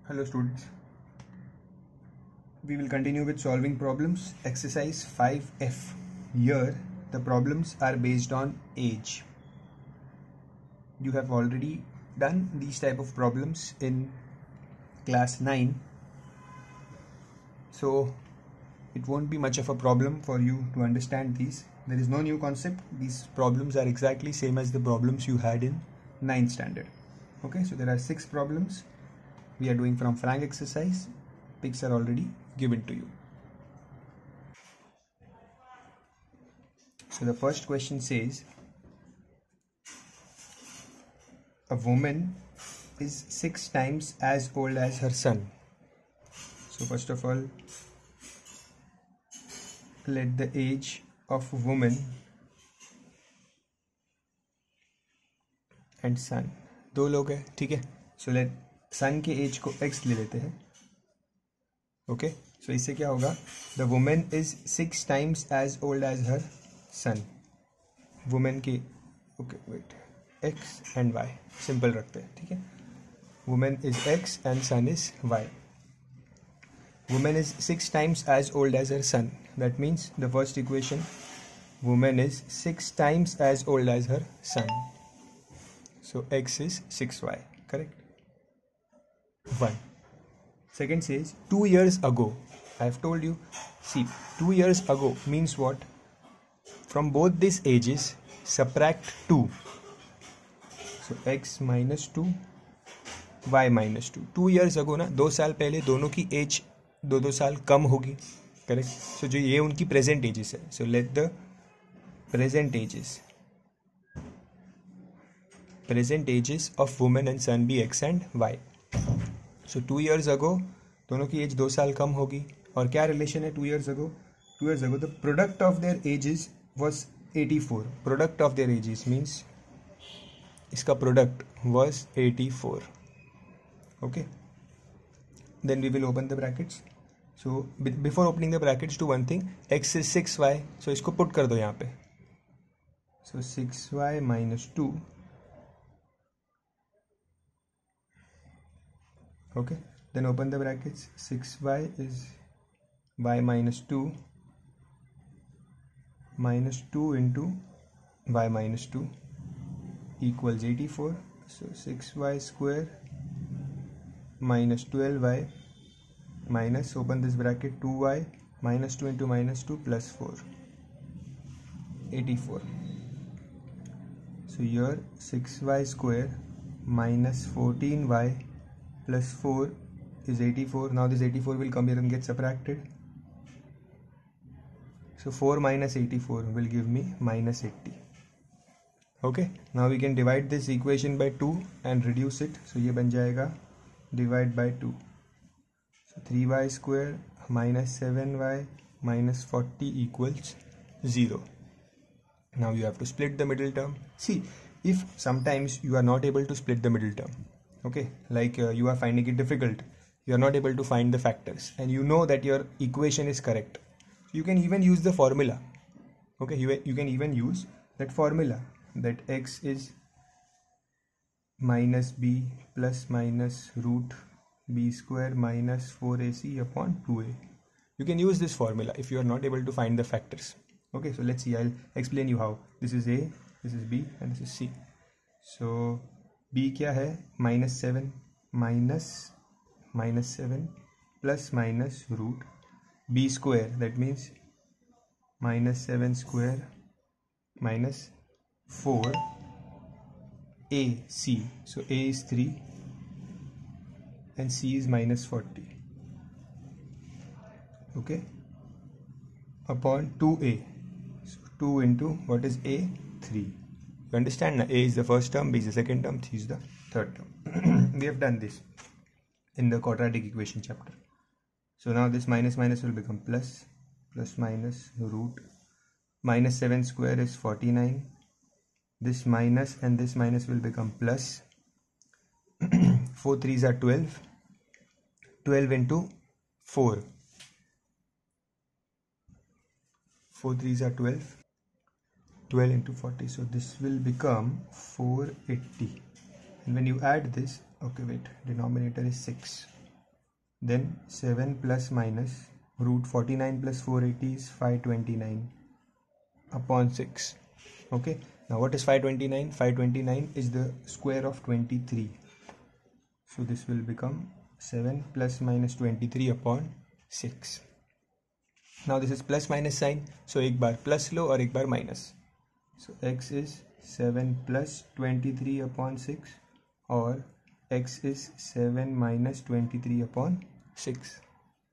Hello students, we will continue with solving problems. Exercise 5F. Here the problems are based on age. You have already done these type of problems in class 9, so it won't be much of a problem for you to understand these. There is no new concept. These problems are exactly same as the problems you had in 9th standard. Okay, so there are 6 problems. We are doing from Frank exercise. Pics are already given to you. So the first question says, a woman is 6 times as old as her son. So first of all, let the age of woman and son, दो लोग हैं, ठीक है. So let सन के as को x ले लेते हैं. ओके, सो इससे क्या होगा, the women is 6 times as old as her son. Women के okay wait x and y simple रखते हैं, ठीक है. Women is x and son is y. Women is 6 times as old as her son. That means the first equation, women is 6 times as old as her son. So x is 6y, correct? 1. Second says 2 years ago. I have told you, see, 2 years ago means what? From both these ages subtract 2. So x minus 2, y minus 2. 2 years ago ना, 2 साल पहले दोनों की as 2 साल कम होगी, correct. सो जो ये उनकी प्रेजेंट एजेस है. So let the present ages of woman and son be x and y. So 2 years ago दोनों की एज 2 साल कम होगी. और क्या रिलेशन है 2 years ago? 2 years ago the product of their ages was 84. Product of their ages means इसका product was 84. Okay, then we will open the brackets. So before opening the brackets do one thing, x is 6y. So इसको put कर दो यहाँ पे. सो 6y minus 2. Okay, then open the brackets. 6y is y minus 2 minus 2 into y minus 2 equals 84. So 6y square minus 12y minus, open this bracket, 2y minus 2 into minus 2 plus 4, 84. So here 6y square minus 14y plus 4 is 84. Now this 84 will come here and get subtracted. So 4 minus 84 will give me minus 80. Okay, now we can divide this equation by 2 and reduce it. So ये बन जाएगा divide by 2. So 3y square minus 7y minus 40 equals 0. Now you have to split the middle term. See, if sometimes you are not able to split the middle term, okay, like you are finding it difficult, you are not able to find the factors, and you know that your equation is correct, you can even use the formula. Okay, you can even use that formula, that x is minus b plus minus root b square minus 4ac upon 2a. You can use this formula if you are not able to find the factors. Okay, so let's see, I'll explain you how. This is a, this is b, and this is c. So b क्या है, -7 minus 7 plus minus root b square, that means minus 7 square minus 4 ac. So a is 3 and c is minus 40. Okay, upon 2a. So 2 into what is a, 3. You understand now? A is the first term, B is the second term, C is the third term. We have done this in the quadratic equation chapter. So now this minus minus will become plus, plus minus root minus 7 square is 49. This minus and this minus will become plus. 4 3s are 12. 12 into 4. 4 3s are 12. 12 into 40, so this will become 480. And when you add this, okay wait, denominator is 6. then 7 plus minus root 49 plus 480 is 529 upon 6. Okay, now what is 529? 529 is the square of 23. So this will become 7 plus minus 23 upon 6. Now this is plus minus sign, so एक बार plus लो और एक बार minus. So x is 7 plus 23 upon 6 और x is 7 minus 23 upon 6.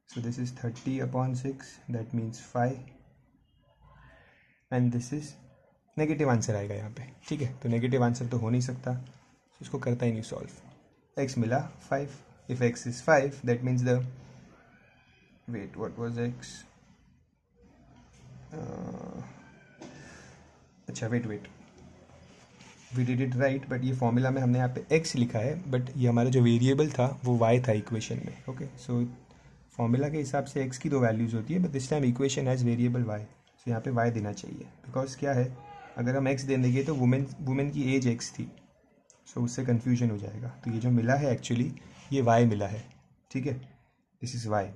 So this is 30 upon 6, that means 5. And this is negative answer आएगा यहाँ पे. ठीक है, तो नेगेटिव आंसर तो हो नहीं सकता, तो इसको करता ही नहीं सॉल्व. x मिला 5. If x is 5, that means the wait, what was x? अच्छा wait we did it right, but ये फॉर्मूला में हमने यहाँ पे x लिखा है, बट ये हमारा जो वेरिएबल था वो y था इक्वेशन में. ओके, सो फॉर्मूला के हिसाब से x की दो वैल्यूज होती है, but this time equation has variable y. सो यहाँ पे y देना चाहिए, बिकॉज क्या है, अगर हम x दे देंगे तो वुमेन की एज x थी, सो उससे कन्फ्यूजन हो जाएगा. तो ये जो मिला है एक्चुअली ये y मिला है. ठीक है, this is y.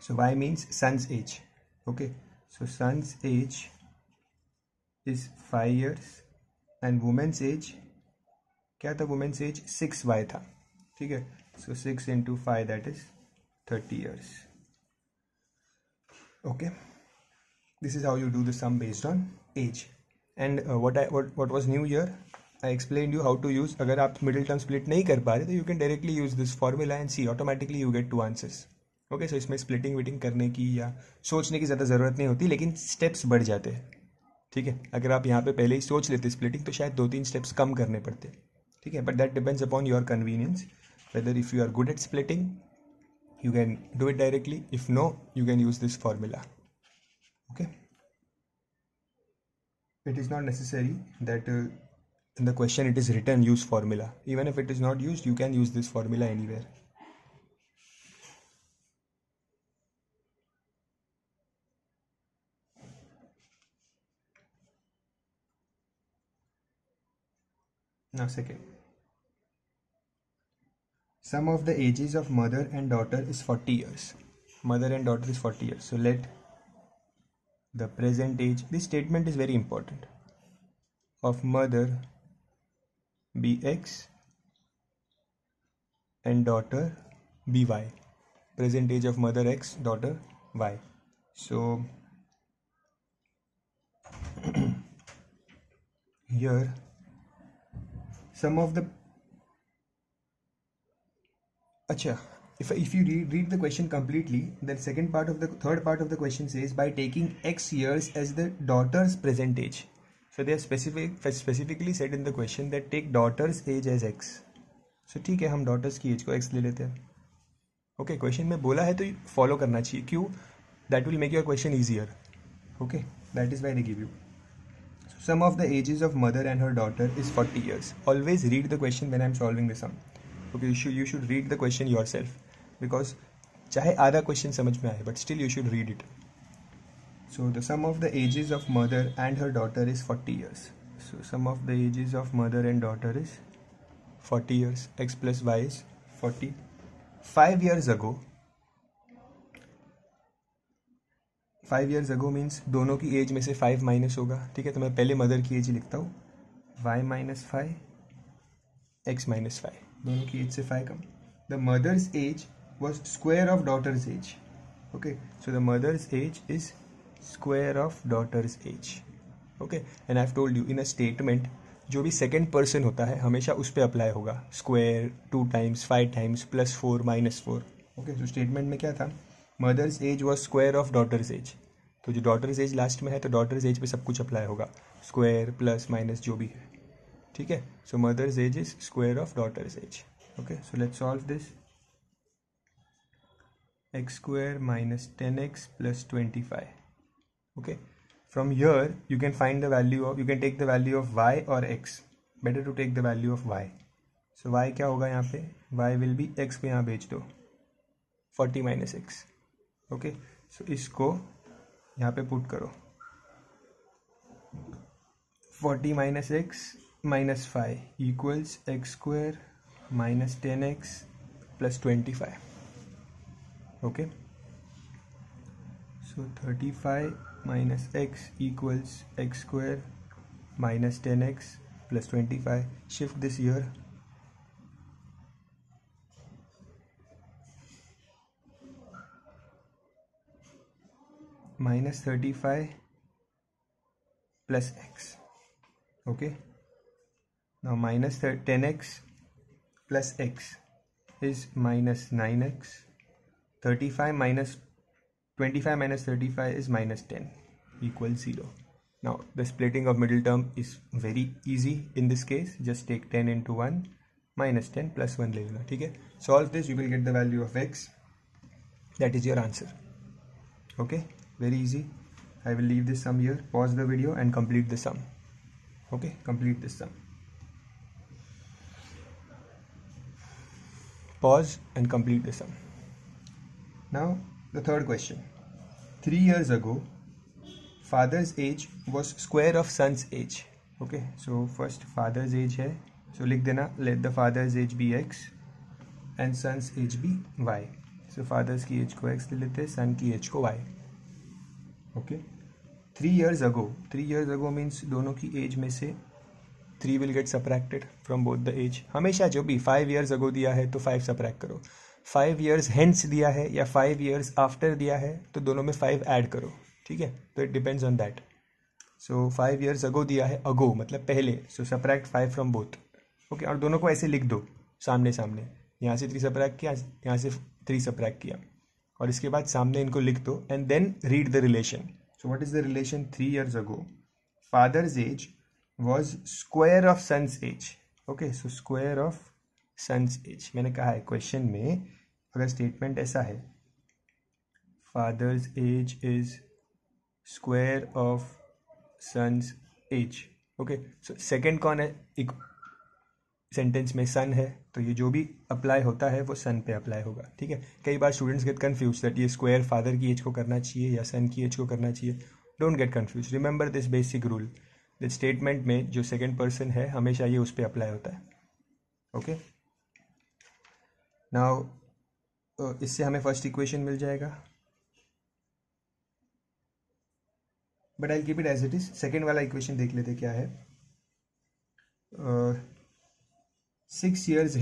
So y means son's age. Okay, so son's age is 5 years and women's age क्या था, वुमेन्स एज 6y था. ठीक है, so 6 into 5 that is 30 years. Okay, this is how you do the sum based on age. And what was new here, I explained you how to use. अगर आप middle term split नहीं कर पा रहे तो you can directly use this formula and see automatically you get 2 answers. Okay, so इसमें splitting विटिंग करने की या सोचने की ज़्यादा ज़रूरत नहीं होती, लेकिन steps बढ़ जाते हैं. ठीक है, अगर आप यहाँ पे पहले ही सोच लेते splitting तो शायद 2-3 steps कम करने पड़ते. ठीक है, but that depends upon your convenience, whether if you are good at splitting you can do it directly, if no you can use this formula. Okay, it is not necessary that in the question it is written use formula. Even if it is not used, you can use this formula anywhere. Now second, sum of the ages of mother and daughter is 40 years. Mother and daughter is 40 years. So let the present age, this statement is very important, of mother be x and daughter be y. Present age of mother x, daughter y. So here some of the if you read the question completely, then third part of the question says by taking x years as the daughter's present age. So they are specifically said in the question that take daughter's age as x. So ठीक है, हम daughters की age को x ले लेते हैं. Okay, question में बोला है तो follow करना चाहिए. क्यों? That will make your question easier. Okay, that is why they give you. So sum of the ages of mother and her daughter is 40 years. Always read the question when I am solving the sum. Okay, you should read the question yourself, because चाहे आधा question समझ में आए, but still you should read it. So the sum of the ages of mother and her daughter is 40 years. So sum of the ages of mother and daughter is 40 years. X plus y is 40. 5 years ago means दोनों की age में से 5 minus होगा. ठीक है, तो मैं पहले मदर की एज लिखता हूँ, y minus 5 x minus 5. दोनों की एज से 5 कम. The mother's age was square of daughter's age. Okay, so the mother's age is square of daughter's age. Okay, and I've told you in a statement जो भी second person होता है हमेशा उस पर अप्लाई होगा. Square 2 times 5 times plus 4 minus 4. Okay, so statement में क्या था, mother's age was square of daughter's age. तो जो daughter's age लास्ट में है तो daughter's age पे सब कुछ अप्लाई होगा, square plus minus जो भी है. ठीक है, so mother's age is square of daughter's age. Okay, so let's solve this. X square minus 10x plus 25. Okay, from here you can find the value of, you can take the value of y or x. Better to take the value of y. So y क्या होगा यहाँ पे, y will be x को यहाँ भेज दो, 40 minus x. Okay, so इसको यहाँ पे पुट करो, 40 minus x minus 5 equals x square minus 10x plus 25. Okay, so 35 minus x equals x square minus 10x plus 25. Shift this here. Minus 35 plus x. Okay, now minus 10x plus x is minus 9x. 35 minus 25 minus 35 is minus 10 equals 0. Now the splitting of middle term is very easy in this case. Just take 10 into 1 minus 10 plus 1 ले लेना. ठीक है, solve this, you will get the value of x. That is your answer. Okay, very easy. I will leave this sum here. Pause the video and complete the sum. Okay, complete this sum. Pause and complete the sum. Now the third question. 3 years ago, father's age was square of son's age. Okay, so first father's age है, so लिख देना, let the father's age be x and son's age be y. So father's की age को x ले लेते हैं, son की age को y. Okay, 3 years ago means दोनों की age में से 3 will get subtracted from both the age. हमेशा जो भी 5 years ago दिया है तो 5 subtract करो, 5 years hence दिया है या 5 years after दिया है तो दोनों में 5 ऐड करो. ठीक है, तो it depends on that. So 5 years ago दिया है, अगो मतलब पहले, सो सब्ट्रैक्ट 5 फ्रॉम बोथ. ओके, और दोनों को ऐसे लिख दो सामने सामने. यहाँ से 3 सब्ट्रैक्ट किया, यहाँ से 3 सब्ट्रैक्ट किया, और इसके बाद सामने इनको लिख दो and then read the relation. So what is the relation? 3 years ago father's age was square of son's age. Okay, so square of son's age. मैंने कहा है क्वेश्चन में अगर स्टेटमेंट ऐसा है, father's age is square of son's age. Okay, so second कौन है? एक सेंटेंस में सन है, तो ये जो भी अप्लाई होता है वो सन पे अप्लाई होगा. ठीक है, कई बार स्टूडेंट्स गेट कंफ्यूज दैट ये स्क्वायर फादर की एज को करना चाहिए या सन की एज को करना चाहिए. Don't get confuse, remember this basic rule. The statement में जो सेकेंड पर्सन है हमेशा ये उस पर अप्लाई होता है. ओके, नाउ इससे हमें फर्स्ट इक्वेशन मिल जाएगा, but I keep it as it is. Second वाला इक्वेशन देख लेते क्या है. 6 years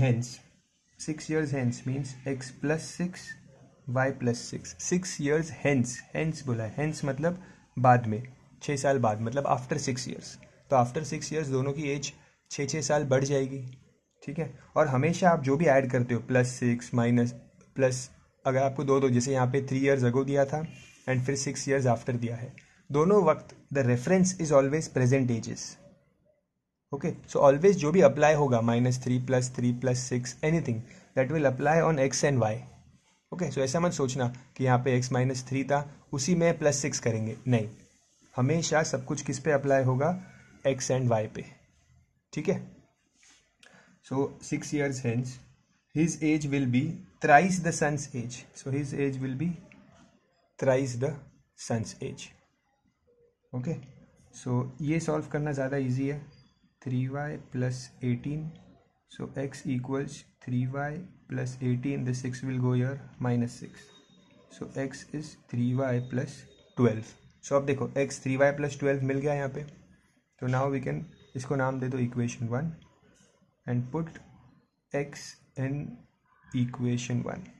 hence means x plus 6 y plus 6. 6 years hence बोला है, hence मतलब बाद में, 6 साल बाद, मतलब आफ्टर 6 years. तो आफ्टर 6 years दोनों की एज 6 साल बढ़ जाएगी. ठीक है, और हमेशा आप जो भी ऐड करते हो +6 माइनस प्लस, अगर आपको दो जैसे यहाँ पे 3 years ago दिया था एंड फिर 6 years आफ्टर दिया है, दोनों वक्त the reference is always present ages. Okay, so always जो भी अप्लाई होगा -3 + 3 + 6 anything that will apply on x and y. Okay, so ऐसा मत सोचना कि यहाँ पे x -3 था उसी में +6 करेंगे, नहीं, हमेशा सब कुछ किस पे अप्लाई होगा? x एंड y पे. ठीक है, so 6 years hence his age will be thrice the son's age. So his age will be thrice the son's age. Okay, so ये सॉल्व करना ज़्यादा इजी है. 3y + 18, so x equals 3y + 18, the 6 will go here, -6, so x is 3y + 12. so अब देखो x 3y + 12 मिल गया यहाँ पे, तो नाउ वी कैन इसको नाम दे दो equation 1 and put x in equation 1.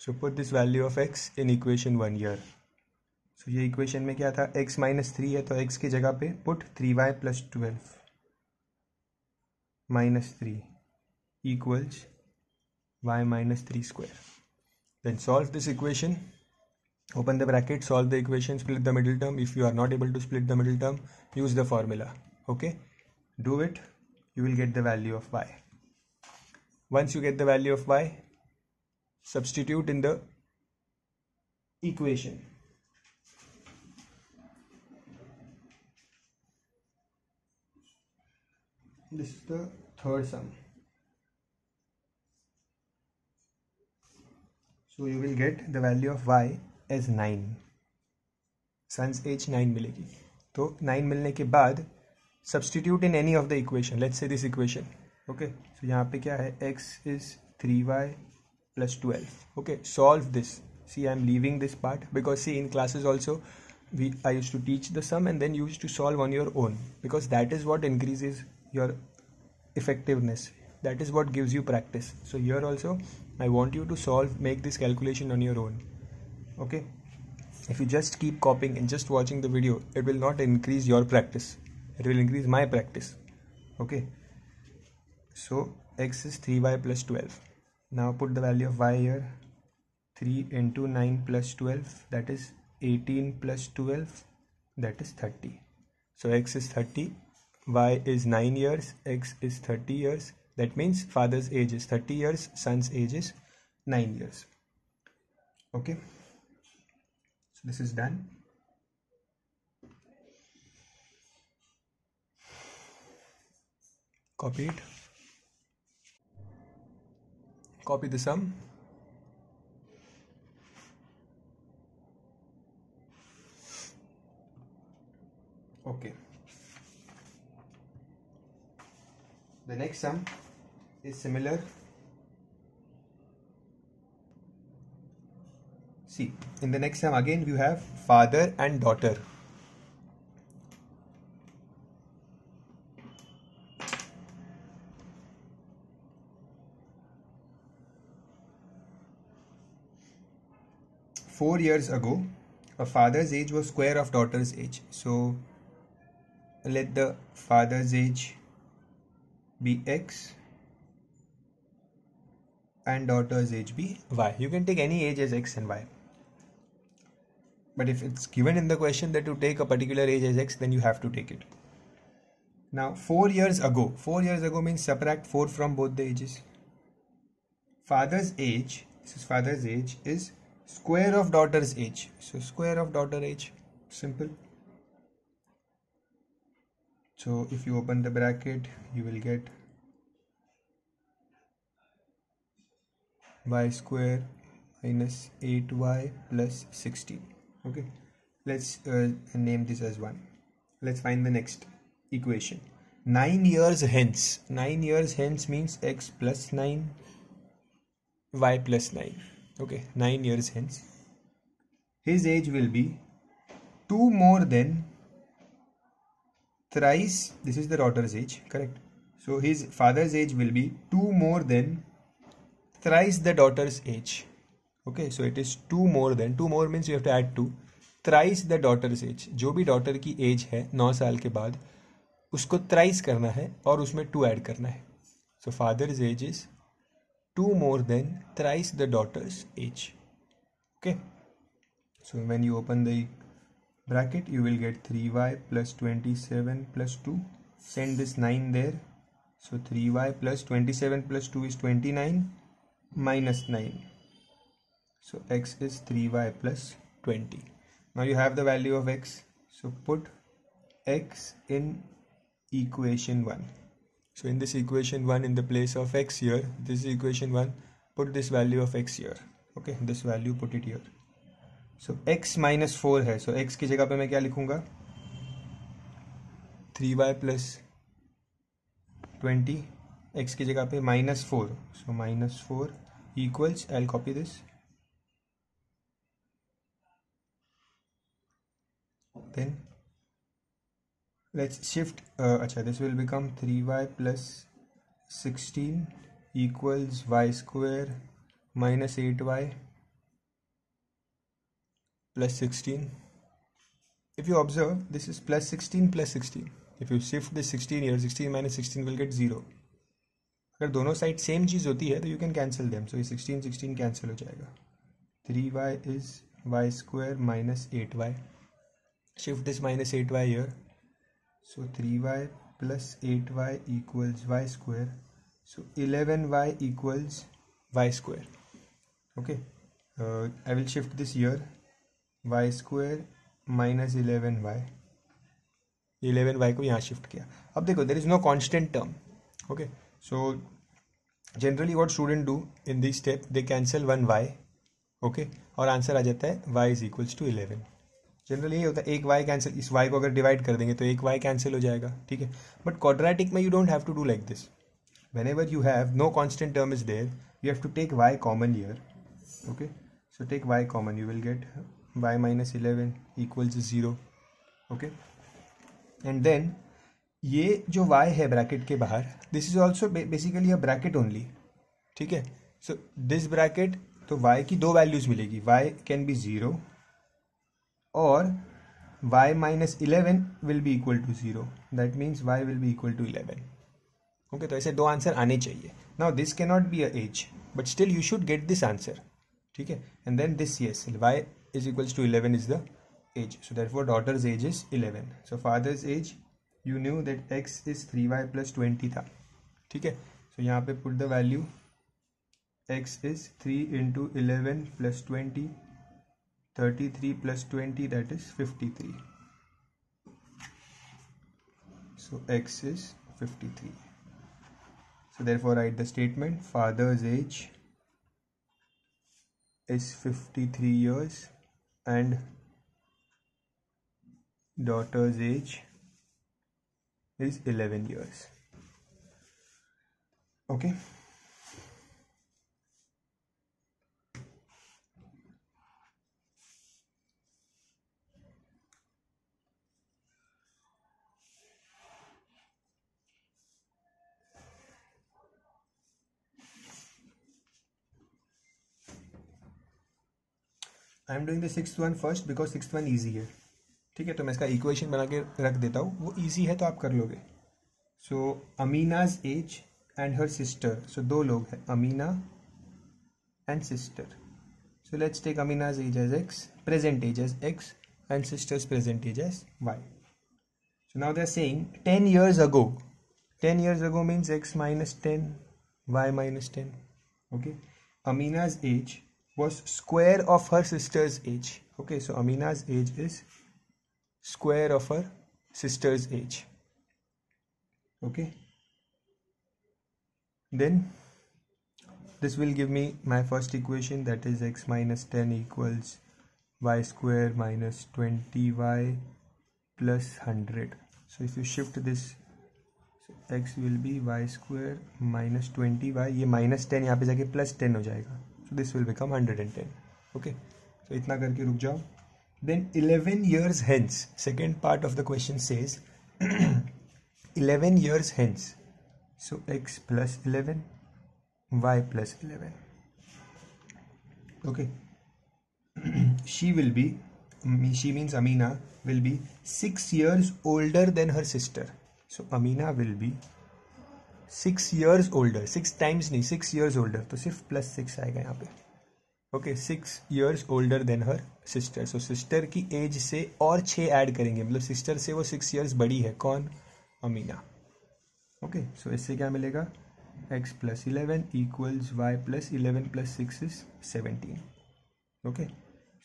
so put this value of x in equation 1 here. so ये इक्वेशन में क्या था? x -3 है, तो x की जगह पे put 3y + 12 -3 equals y -3 square. Then solve this equation, open the bracket, solve the equation, split the middle term. If you are not able to split the middle term, use the formula. Okay, do it, you will get the value of y. Once you get the value of y, substitute in the equation. This is the third sum. So you will get the value of y as 9. Son's age 9 मिलेगी. तो 9 मिलने के बाद substitute in any of the equation. Let's say this equation. Okay. So यहाँ पे क्या है? x is 3y + 12. Okay. Solve this. See, I'm leaving this part because see, in classes also I used to teach the sum and then you used to solve on your own, because that is what increases your effectiveness, that is what gives you practice. So here also I want you to make this calculation on your own. Okay, if you just keep copying and just watching the video, it will not increase your practice, it will increase my practice. Okay, so x is 3y plus 12. Now put the value of y here. 3 into 9 plus 12, that is 18 plus 12, that is 30. So x is 30, y is 9 years, x is 30 years. That means father's age is 30 years, son's age is 9 years. Okay, so this is done. Copy it. Copy the sum. Okay. The next sum is similar. See, in the next sum again you have father and daughter. Four years ago, a father's age was square of daughter's age. So let the father's age be x and daughter's age be y. You can take any age as x and y. But if it's given in the question that you take a particular age as x, then you have to take it. Now 4 years ago means subtract 4 from both the ages. Father's age, this is father's age, is square of daughter's age. So square of daughter age, simple. So if you open the bracket, you will get y square minus 8y plus 16. Okay, let's name this as 1. Let's find the next equation. 9 years hence. 9 years hence means x plus 9, y plus 9. Okay, 9 years hence. His age will be 2 more than thrice, this is the daughter's age, correct? So his father's age will be 2 more than thrice the daughter's age. Okay, so it is 2 more than, 2 more means you have to add 2, thrice the daughter's age. जो भी daughter की age है 9 साल के बाद, उसको thrice करना है और उसमें 2 add करना है. So father's age is 2 more than thrice the daughter's age. Okay, so when you open the bracket, you will get 3y plus 27 plus 2. Send this 9 there. So 3y plus 27 plus 2 is 29 minus 9. So x is 3y plus 20. Now you have the value of x. So put x in equation 1. So in this equation 1, in the place of x here, this is equation 1, put this value of x here. Okay, this value put it here. So x minus 4 है, so x की जगह पे मैं क्या लिखूंगा? 3y plus 20, x की जगह पे minus 4, so minus 4 equals, I'll copy this. Then let's shift, this will become 3y plus 16 equals y square minus 8y plus 16. If you observe, this is plus 16 plus 16. If you shift this 16 here, 16 minus 16 will get 0. अगर दोनों side same चीज़ होती है तो you can cancel them. So ये 16 16 cancel हो जाएगा. 3y is y square minus 8y. Shift this minus 8y here. So 3y plus 8y equals y square. So 11y equals y square. Okay. I will shift this here. Y square minus 11y. 11y को यहाँ shift किया. अब देखो, there is no constant term. Okay. So generally what student do in this step, they cancel one y. Okay. और answer आ जाता है y is equals to 11. Generally ये होता है, एक y कैंसिल, इस y को अगर डिवाइड कर देंगे तो एक y कैंसिल हो जाएगा. ठीक है. बट क्वाड्रेटिक में you don't have to do like this. whenever you have no constant term is there, you have to take y common here. Okay, So take y common, you will get y minus 11 equals 0. Okay, and then ये जो y है bracket के बाहर, this is also basically a bracket only. ठीक है, so this bracket, तो y की दो वैल्यूज मिलेगी. y कैन बी 0 और y minus 11 will be equal to 0. That means y will be equal to 11. Okay, तो ऐसे दो आंसर आने चाहिए. Now this can not be a age, but still you should get this answer. ठीक है, and then this, yes, y is equals to 11 is the age. So therefore daughter's age is 11. So father's age, you knew that x is 3y plus 20 था. ठीक है, so यहाँ पे put the value, x is 3 into 11 plus 20, 33 plus 20, that is 53. So x is 53. So therefore write the statement, father's age is 53 years and daughter's age is 11 years. Okay. I am doing the sixth one first because sixth one easy है. ठीक है, तो मैं इसका equation बना के रख देता हूँ, वो ईजी है तो आप कर लोगे. So Amina's age and her sister, so दो लोग हैं, Amina and sister. So let's take Amina's age as x, present age as x, and sister's present age as y. So now they are saying 10 years ago. 10 years ago means x minus 10, y minus 10. Okay, Amina's age was square of her sister's age. Okay, so Amina's age is square of her sister's age. Okay, then this will give me my first equation, that is x minus 10 equals y square minus 20y plus 100. So if you shift this, so x will be y square minus 20y, ये minus 10 यहाँ पे जाके plus 10 हो जाएगा. So this will become 110. Okay, so इतना करके रुक जाओ. Then 11 years hence, second part of the question says 11 years hence. So x plus 11, y plus 11. Okay, she will be, she means Amina will be 6 years older than her sister. So Amina will be 6 years older, 6 times नहीं, 6 years older, तो सिर्फ plus 6 आएगा यहाँ पे. Okay, 6 years older than her sister. सो sister की as से और 6 add करेंगे, मतलब सिस्टर से वो 6 years बड़ी है. कौन? अमीना. ओके, सो इससे क्या मिलेगा, x plus 11 equals y plus 11 plus 6 is 17. Okay,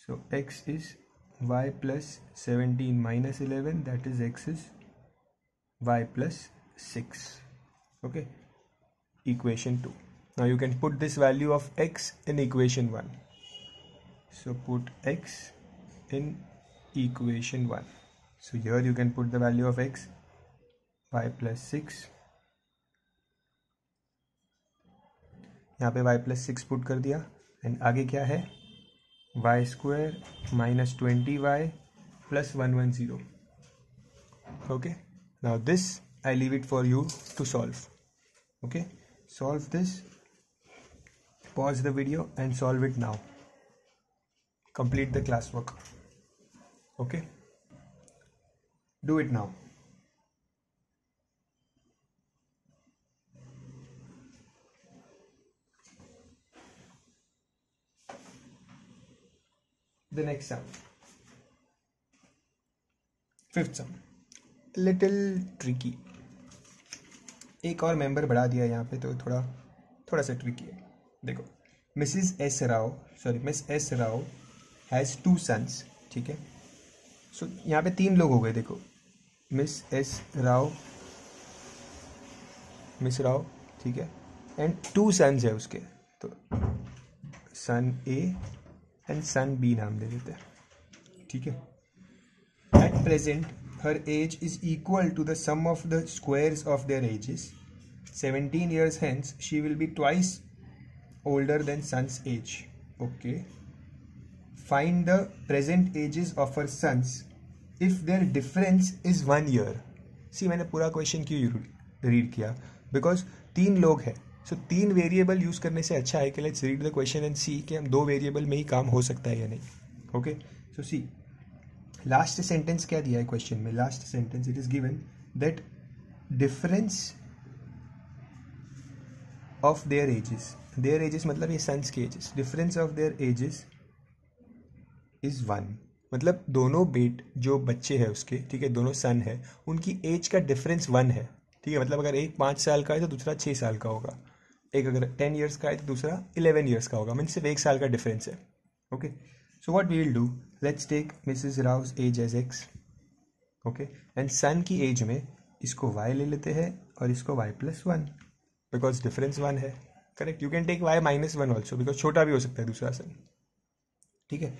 so x is y plus 17 minus 11, that is x is y plus 6. Okay, equation 2. Now you can put this value of x in equation 1. So put x in equation 1. So here you can put the value of x, y plus 6. यहाँ पे y plus 6 put कर दिया, and आगे क्या है, y square minus 20y plus 110. Okay, now this I leave it for you to solve. Okay, solve this, pause the video and solve it now. Complete the classwork. Okay, do it now. The next sum, fifth sum, little tricky. एक और member बढ़ा दिया यहाँ पे, तो थोड़ा सा tricky है. देखो, miss S Rao has 2 sons. ठीक है, सो यहाँ पे 3 लोग हो गए. देखो, मिस राव, ठीक है, एंड 2 sons है उसके, तो सन ए एंड सन बी नाम दे देते हैं. ठीक है, at present her age is equal to the sum of the squares of their ages. 17 years hence she will be twice older than son's age. Okay, find the present ages of her sons if their difference is 1 year. सी मैंने पूरा question क्यों read किया, because 3 लोग हैं, सो 3 variable use करने से अच्छा है कि let's read the question and see कि हम 2 वेरिएबल में ही काम हो सकता है या नहीं. Okay, so see last sentence क्या दिया है क्वेश्चन में. Last sentence it is given that difference of their ages मतलब ये सन्स के ages, difference of their ages is 1. मतलब दोनों जो बच्चे हैं उसके, ठीक है, दोनों सन है, उनकी एज का डिफरेंस 1 है. ठीक है, मतलब अगर एक 5 साल का है तो दूसरा 6 साल का होगा, एक अगर 10 ईयर्स का है तो दूसरा 11 ईयर्स का होगा. मीन सिर्फ 1 साल का डिफरेंस है. Okay, so what we will do, let's take Mrs Rao's age as x. Okay, and son की एज में इसको y ले लेते हैं और इसको y+1 बिकॉज डिफरेंस 1 है. Correct, you can take y-1 also because छोटा भी हो सकता है दूसरा सन. ठीक है,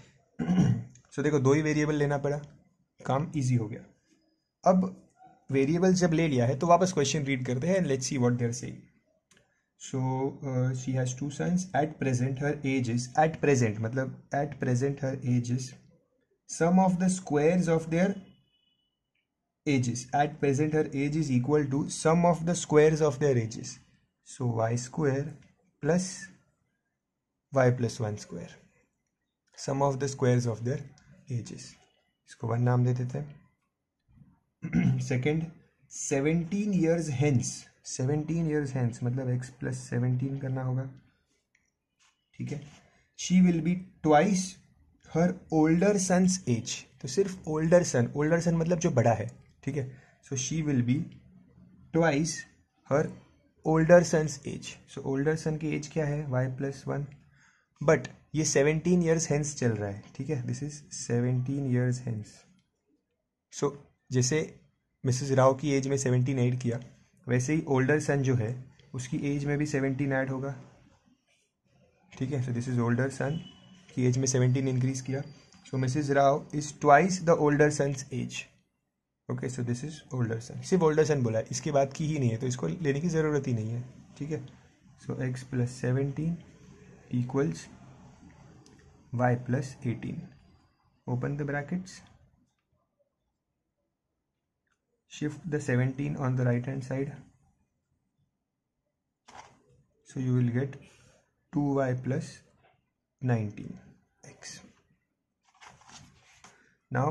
सो देखो 2 ही वेरिएबल लेना पड़ा, काम इजी हो गया. अब वेरिएबल जब ले लिया है तो वापस क्वेश्चन रीड करते हैं and let's see what they are saying. So she has 2 sons. At present her age is, at present मतलब at present her age is sum of the squares of their ages. At present her age is equal to sum of the squares of their ages. So y² plus y+1 square, sum of the squares of their ages. इसको 1 नाम दे देते हैं. Second, 17 years hence. 17 years hence मतलब x+17 करना होगा. ठीक है, she will be twice her older son's age. तो सिर्फ ओल्डर सन मतलब जो बड़ा है. ठीक है, so she will be twice her older son's age. So older son की एज क्या है, y+1. बट ये 17 ईयर्स हेंस चल रहा है. ठीक है, दिस इज 17 ईयर्स हेंस. सो जैसे मिसेस राव की एज में 17 ऐड किया, वैसे ही ओल्डर सन जो है उसकी एज में भी 17 ऐड होगा. ठीक है, so this is older son की एज में 17 इंक्रीज किया. So Mrs Rao is twice the older son's age. Okay, so this is older son. सिर्फ ओल्डर सन बोला है, इसके बाद की ही नहीं है तो इसको लेने की ज़रूरत ही नहीं है. ठीक है, सो x+17 equals y+18. Open the brackets. Shift the 17 on the right hand side. So you will get 2y+19x. Now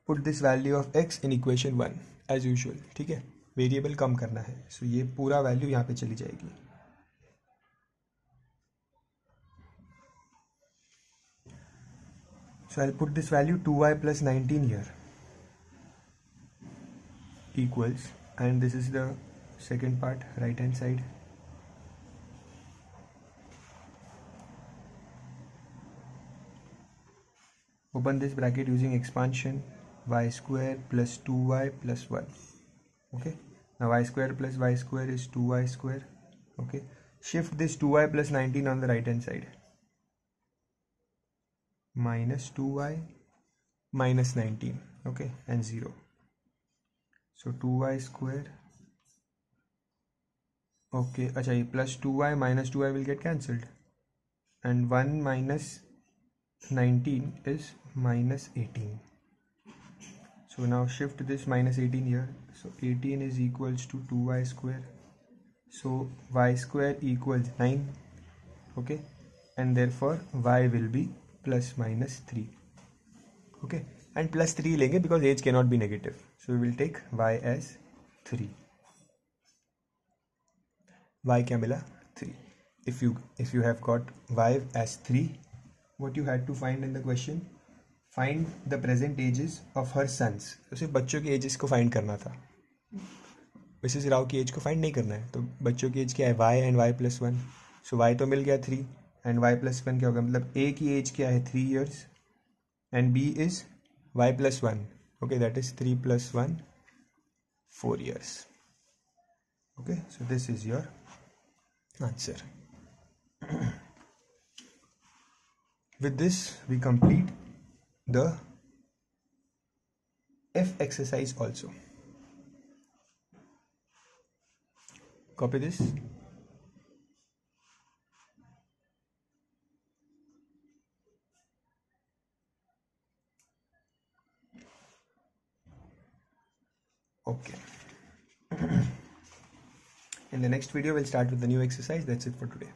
put this value of x in equation 1 as usual. ठीक है, वेरिएबल कम करना है, सो ये पूरा वैल्यू यहाँ पे चली जाएगी. So I'll put this value 2y+19 here equals, and this is the second part, right hand side. Open this bracket using expansion, y² plus 2y plus 1. Okay, now y² plus y² is 2y². Okay, shift this 2y plus 19 on the right hand side. Minus 2y minus 19. Okay, and 0. So 2y². Okay, अच्छा ये plus 2y minus 2y will get cancelled, and 1 minus 19 is minus 18. So now shift this minus 18 here. So 18 is equals to 2y². So y² equals 9. Okay, and therefore y will be plus minus 3. Okay, and plus 3 लेंगे because age cannot be negative. So we will take y as 3. y क्या मिला, 3. If you have got y as 3, what you had to find in the question, find the present ages of her sons. तो सिर्फ बच्चों के edges को find करना था, Mrs Rao की एज को फाइंड नहीं करना है. तो बच्चों की एज क्या है, y and y+1. So y तो मिल गया 3 एंड y+1 क्या होगा, मतलब a की एज क्या है 3 years and b is y+1. Okay, that is 3 + 1 4 years. Okay, so this is your answer. With this we complete the F exercise also. Copy this. Okay. In the next video, we'll start with the new exercise. That's it for today.